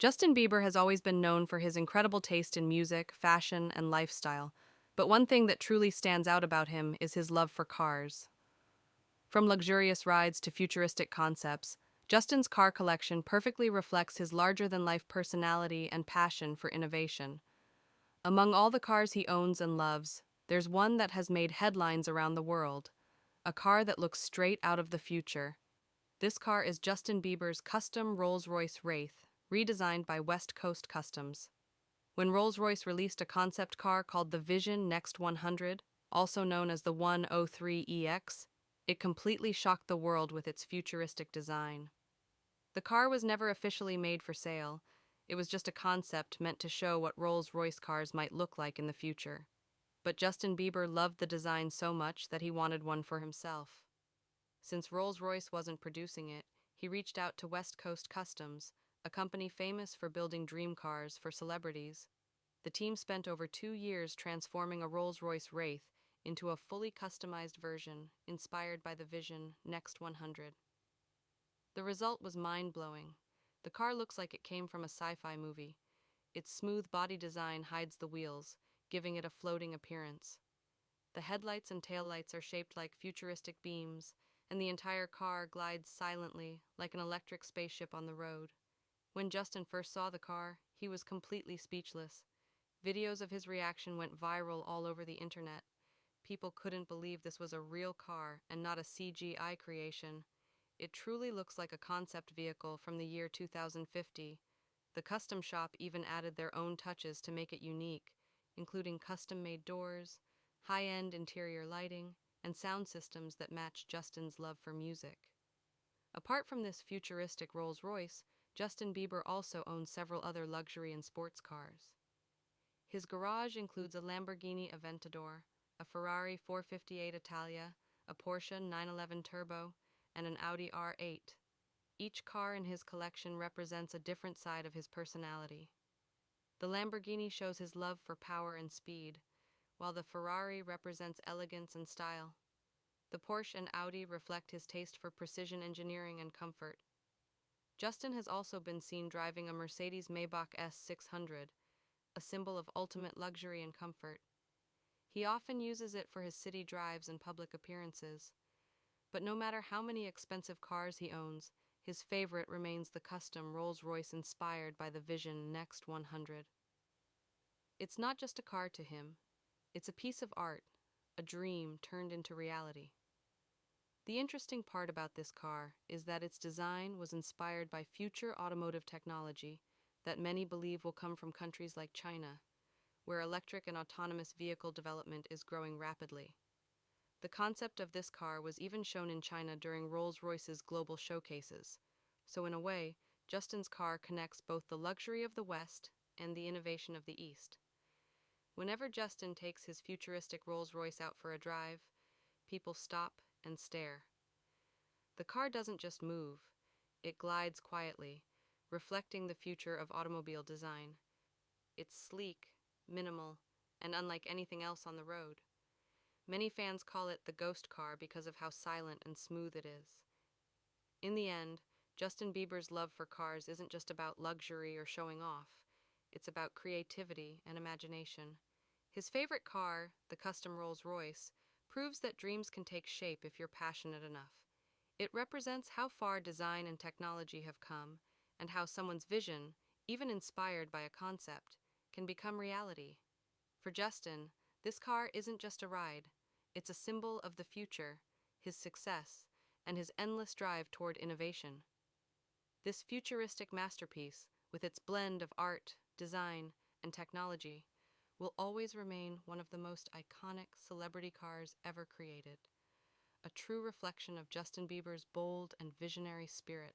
Justin Bieber has always been known for his incredible taste in music, fashion, and lifestyle, but one thing that truly stands out about him is his love for cars. From luxurious rides to futuristic concepts, Justin's car collection perfectly reflects his larger-than-life personality and passion for innovation. Among all the cars he owns and loves, there's one that has made headlines around the world, a car that looks straight out of the future. This car is Justin Bieber's custom Rolls-Royce Wraith, redesigned by West Coast Customs. When Rolls-Royce released a concept car called the Vision Next 100, also known as the 103EX, it completely shocked the world with its futuristic design. The car was never officially made for sale. It was just a concept meant to show what Rolls-Royce cars might look like in the future. But Justin Bieber loved the design so much that he wanted one for himself. Since Rolls-Royce wasn't producing it, he reached out to West Coast Customs, a company famous for building dream cars for celebrities. The team spent over 2 years transforming a Rolls-Royce Wraith into a fully customized version inspired by the Vision Next 100. The result was mind-blowing. The car looks like it came from a sci-fi movie. Its smooth body design hides the wheels, giving it a floating appearance. The headlights and taillights are shaped like futuristic beams, and the entire car glides silently, like an electric spaceship on the road. When Justin first saw the car, he was completely speechless. Videos of his reaction went viral all over the internet. People couldn't believe this was a real car and not a CGI creation. It truly looks like a concept vehicle from the year 2050. The custom shop even added their own touches to make it unique, including custom-made doors, high-end interior lighting, and sound systems that match Justin's love for music. Apart from this futuristic Rolls-Royce, Justin Bieber also owns several other luxury and sports cars. His garage includes a Lamborghini Aventador, a Ferrari 458 Italia, a Porsche 911 Turbo, and an Audi R8. Each car in his collection represents a different side of his personality. The Lamborghini shows his love for power and speed, while the Ferrari represents elegance and style. The Porsche and Audi reflect his taste for precision engineering and comfort. Justin has also been seen driving a Mercedes Maybach S600, a symbol of ultimate luxury and comfort. He often uses it for his city drives and public appearances. But no matter how many expensive cars he owns, his favorite remains the custom Rolls-Royce inspired by the Vision Next 100. It's not just a car to him, it's a piece of art, a dream turned into reality. The interesting part about this car is that its design was inspired by future automotive technology that many believe will come from countries like China, where electric and autonomous vehicle development is growing rapidly. The concept of this car was even shown in China during Rolls-Royce's global showcases, so in a way, Justin's car connects both the luxury of the West and the innovation of the East. Whenever Justin takes his futuristic Rolls-Royce out for a drive, people stop and stare. The car doesn't just move, it glides quietly, reflecting the future of automobile design. It's sleek, minimal, and unlike anything else on the road. Many fans call it the ghost car because of how silent and smooth it is. In the end, Justin Bieber's love for cars isn't just about luxury or showing off. It's about creativity and imagination. His favorite car, the custom Rolls-Royce, proves that dreams can take shape if you're passionate enough. It represents how far design and technology have come, and how someone's vision, even inspired by a concept, can become reality. For Justin, this car isn't just a ride. It's a symbol of the future, his success, and his endless drive toward innovation. This futuristic masterpiece, with its blend of art, design, and technology, will always remain one of the most iconic celebrity cars ever created, a true reflection of Justin Bieber's bold and visionary spirit.